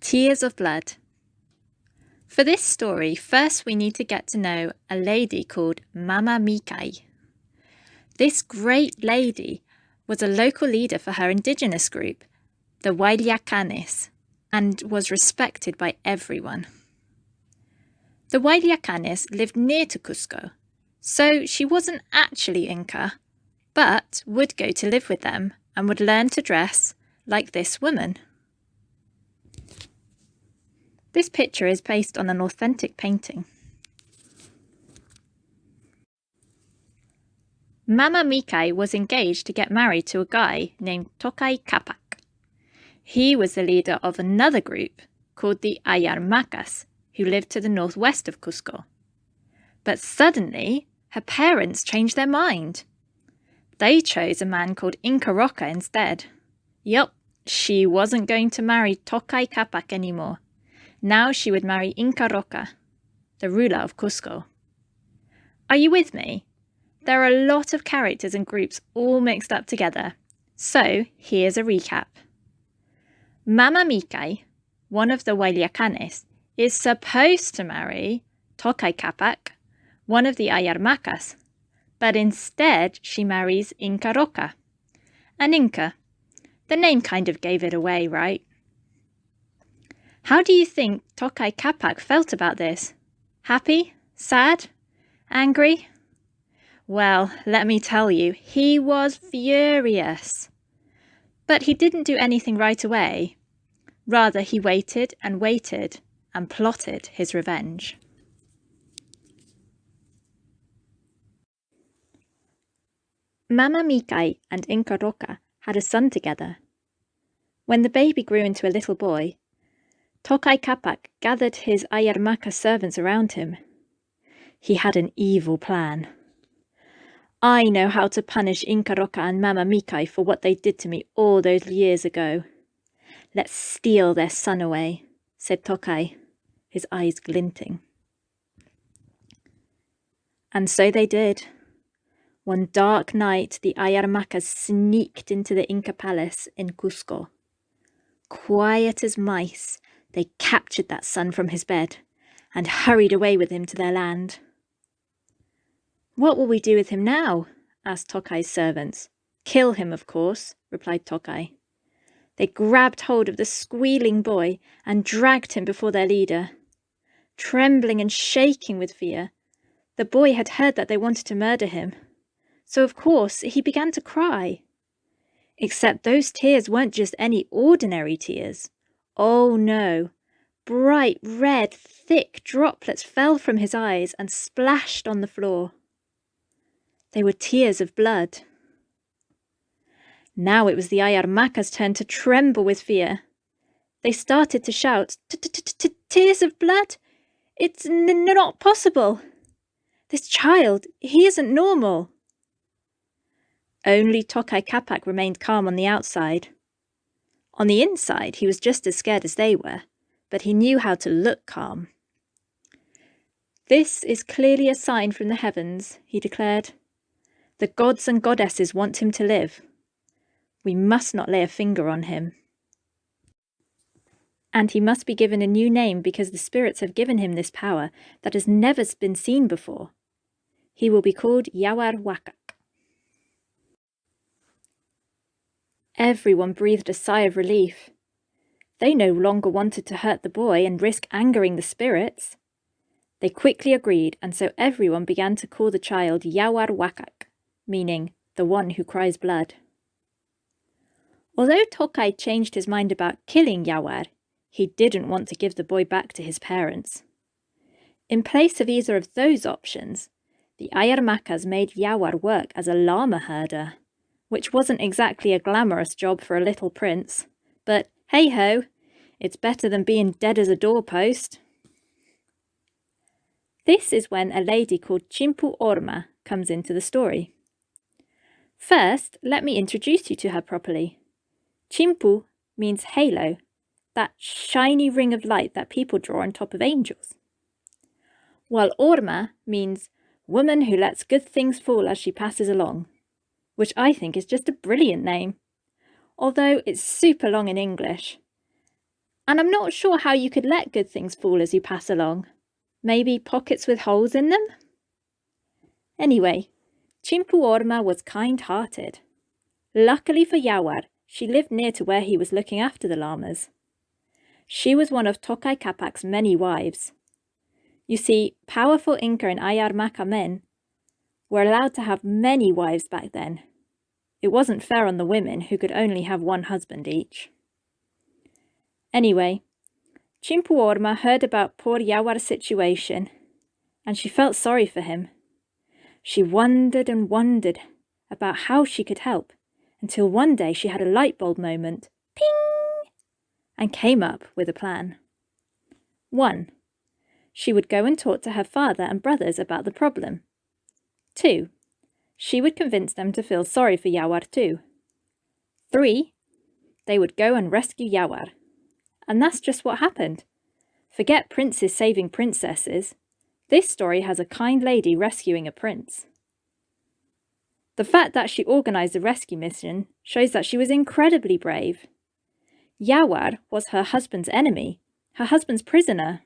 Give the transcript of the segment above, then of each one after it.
Tears of Blood. For this story, first we need to get to know a lady called Mama Micay. This great lady was a local leader for her indigenous group, the Wailiacanes, and was respected by everyone. The Wailiacanes lived near to Cusco, so she wasn't actually Inca, but would go to live with them and would learn to dress like this woman. This picture is based on an authentic painting. Mama Micay was engaged to get married to a guy named Tokai Capac. He was the leader of another group called the Yawar Wacac, who lived to the northwest of Cusco. But suddenly, her parents changed their mind. They chose a man called Inca Roca instead. Yup, she wasn't going to marry Tokai Capac anymore. Now she would marry Inca Roca, the ruler of Cusco. Are you with me? There are a lot of characters and groups all mixed up together. So here's a recap. Mama Micay, one of the Wailiacanes, is supposed to marry Tokai Capac, one of the Yawar Wacac, but instead she marries Inca Roca, an Inca. The name kind of gave it away, right? How do you think Tokai Capac felt about this? Happy? Sad? Angry? Well, let me tell you, he was furious. But he didn't do anything right away. Rather, he waited and waited and plotted his revenge. Mama Micay and Inca Roca had a son together. When the baby grew into a little boy, Tokai Capac gathered his Yawar Wacac servants around him. He had an evil plan. I know how to punish Inca Roca and Mama Micay for what they did to me all those years ago. Let's steal their son away, said Tokai, his eyes glinting. And so they did. One dark night, the Yawar Wacac sneaked into the Inca palace in Cusco. Quiet as mice, they captured that son from his bed and hurried away with him to their land. What will we do with him now? Asked Tokai's servants. Kill him, of course, replied Tokai. They grabbed hold of the squealing boy and dragged him before their leader. Trembling and shaking with fear, the boy had heard that they wanted to murder him. So, of course, he began to cry. Except those tears weren't just any ordinary tears. Oh no, bright red, thick droplets fell from his eyes and splashed on the floor. They were tears of blood. Now it was the Yawar Wacac's turn to tremble with fear. They started to shout, "Tears of blood? It's not possible. This child, he isn't normal." Only Tokai Capac remained calm on the outside. On the inside, he was just as scared as they were, but he knew how to look calm. "This is clearly a sign from the heavens," he declared. "The gods and goddesses want him to live. We must not lay a finger on him. And he must be given a new name because the spirits have given him this power that has never been seen before. He will be called Yawar Wacac." Everyone breathed a sigh of relief. They no longer wanted to hurt the boy and risk angering the spirits. They quickly agreed, and so everyone began to call the child Yawar Wacac, meaning the one who cries blood. Although Tokai changed his mind about killing Yawar, he didn't want to give the boy back to his parents. In place of either of those options, the Yawar Wacac made Yawar work as a llama herder, which wasn't exactly a glamorous job for a little prince, but hey-ho, it's better than being dead as a doorpost. This is when a lady called Chimpu Orma comes into the story. First, let me introduce you to her properly. Chimpu means halo, that shiny ring of light that people draw on top of angels. While Orma means woman who lets good things fall as she passes along, which I think is just a brilliant name, although it's super long in English. And I'm not sure how you could let good things fall as you pass along. Maybe pockets with holes in them? Anyway, Chimpu Orma was kind-hearted. Luckily for Yawar, she lived near to where he was looking after the llamas. She was one of Tokay Kapak's many wives. You see, powerful Inca and Yawar Wacac men were allowed to have many wives back then. It wasn't fair on the women who could only have one husband each. Anyway, Chimpu Orma heard about poor Yawar's situation, and she felt sorry for him. She wondered and wondered about how she could help, until one day she had a light bulb moment, ping, and came up with a plan. 1. She would go and talk to her father and brothers about the problem. 2. She would convince them to feel sorry for Yawar too. 3. They would go and rescue Yawar. And that's just what happened. Forget princes saving princesses. This story has a kind lady rescuing a prince. The fact that she organised the rescue mission shows that she was incredibly brave. Yawar was her husband's enemy, her husband's prisoner,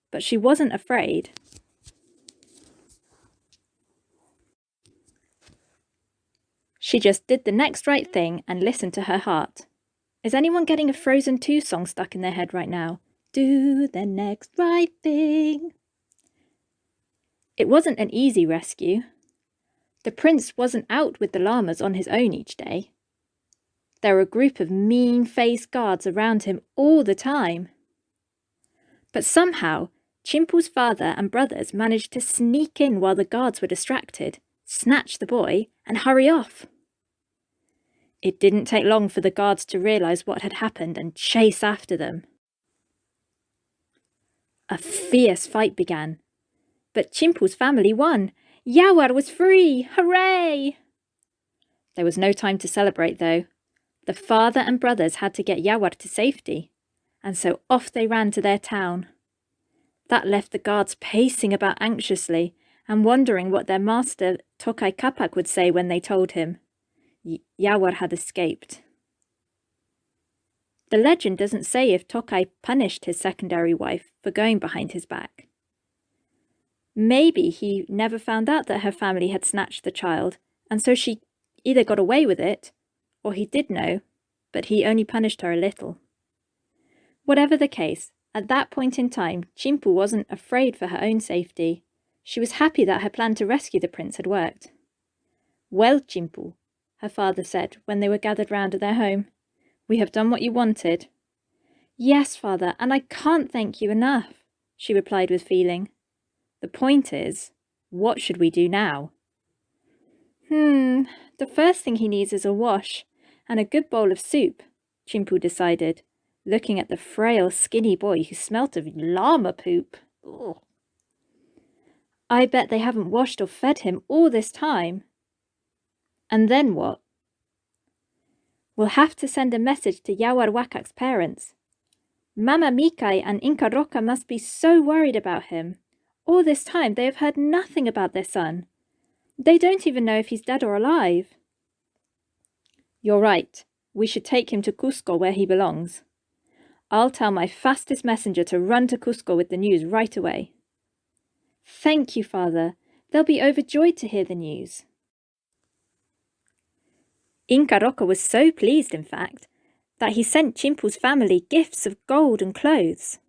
but she wasn't afraid. She just did the next right thing and listened to her heart. Is anyone getting a Frozen 2 song stuck in their head right now? Do the next right thing. It wasn't an easy rescue. The prince wasn't out with the llamas on his own each day. There were a group of mean-faced guards around him all the time. But somehow, Chimpu's father and brothers managed to sneak in while the guards were distracted, snatch the boy, and hurry off. It didn't take long for the guards to realise what had happened and chase after them. A fierce fight began, but Chimpu's family won. Yawar was free! Hooray! There was no time to celebrate, though. The father and brothers had to get Yawar to safety, and so off they ran to their town. That left the guards pacing about anxiously and wondering what their master Tokay Kapak would say when they told him. Yawar had escaped. The legend doesn't say if Tokay punished his secondary wife for going behind his back. Maybe he never found out that her family had snatched the child, and so she either got away with it, or he did know, but he only punished her a little. Whatever the case, at that point in time, Chimpu wasn't afraid for her own safety. She was happy that her plan to rescue the prince had worked. Well, Chimpu, her father said when they were gathered round at their home, we have done what you wanted. Yes, father, and I can't thank you enough, she replied with feeling. The point is, what should we do now? The first thing he needs is a wash and a good bowl of soup, Chimpu decided, looking at the frail, skinny boy who smelt of llama poop. Ugh. I bet they haven't washed or fed him all this time. And then what? We'll have to send a message to Yawar Wacac's parents. Mama Micay and Inca Roca must be so worried about him. All this time they have heard nothing about their son. They don't even know if he's dead or alive. You're right. We should take him to Cusco where he belongs. I'll tell my fastest messenger to run to Cusco with the news right away. Thank you, father. They'll be overjoyed to hear the news. Inca Roca was so pleased, in fact, that he sent Chimpu's family gifts of gold and clothes.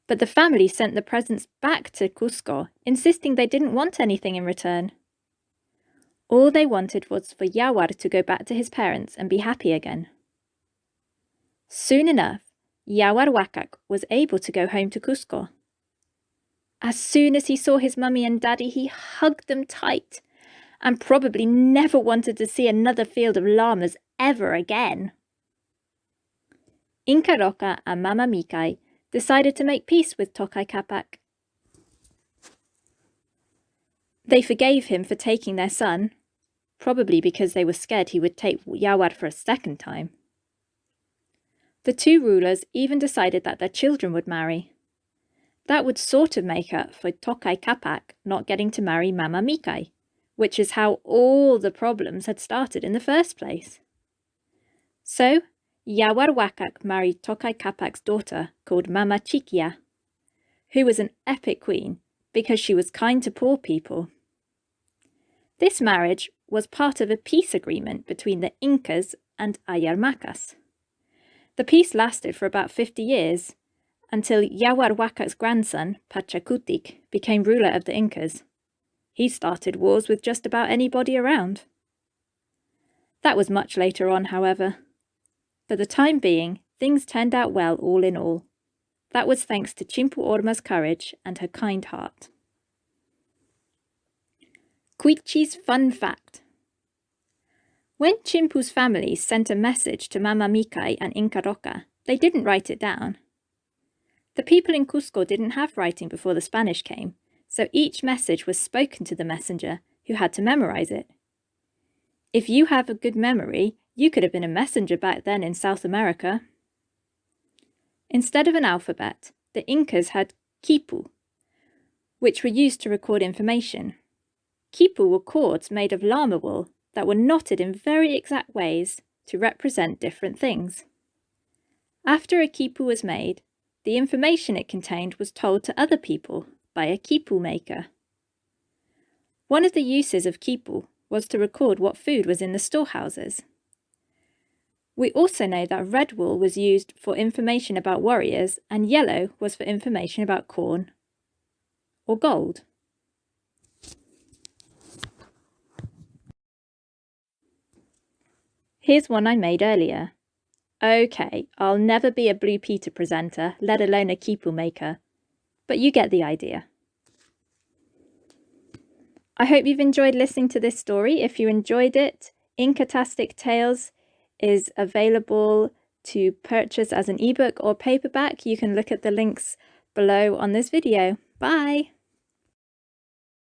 But the family sent the presents back to Cusco, insisting they didn't want anything in return. All they wanted was for Yawar to go back to his parents and be happy again. Soon enough, Yawar Wacac was able to go home to Cusco. As soon as he saw his mummy and daddy, he hugged them tight and probably never wanted to see another field of llamas ever again. Inca Roca and Mama Micay decided to make peace with Tokay Kapak. They forgave him for taking their son, probably because they were scared he would take Yawar for a second time. The two rulers even decided that their children would marry. That would sort of make up for Tokay Kapak not getting to marry Mama Micay, which is how all the problems had started in the first place. So, Yawar Wacac married Tokay Capac's daughter called Mama Chicya, who was an epic queen because she was kind to poor people. This marriage was part of a peace agreement between the Incas and Ayarmacas. The peace lasted for about 50 years, until Yawar Wacac's grandson, Pachacutic, became ruler of the Incas. He started wars with just about anybody around. That was much later on, however. For the time being, things turned out well all in all. That was thanks to Chimpu Orma's courage and her kind heart. Quichi's fun fact. When Chimpu's family sent a message to Mama Micay and Inca Roca, they didn't write it down. The people in Cusco didn't have writing before the Spanish came, so each message was spoken to the messenger, who had to memorize it. If you have a good memory, you could have been a messenger back then in South America. Instead of an alphabet, the Incas had quipu, which were used to record information. Quipu were cords made of llama wool that were knotted in very exact ways to represent different things. After a quipu was made, the information it contained was told to other people by a quipu maker. One of the uses of quipu was to record what food was in the storehouses. We also know that red wool was used for information about warriors and yellow was for information about corn or gold. Here's one I made earlier. Okay, I'll never be a Blue Peter presenter, let alone a quipu maker, but you get the idea. I hope you've enjoyed listening to this story. If you enjoyed it, Inca-tastic Tales is available to purchase as an ebook or paperback. You can look at the links below on this video. Bye!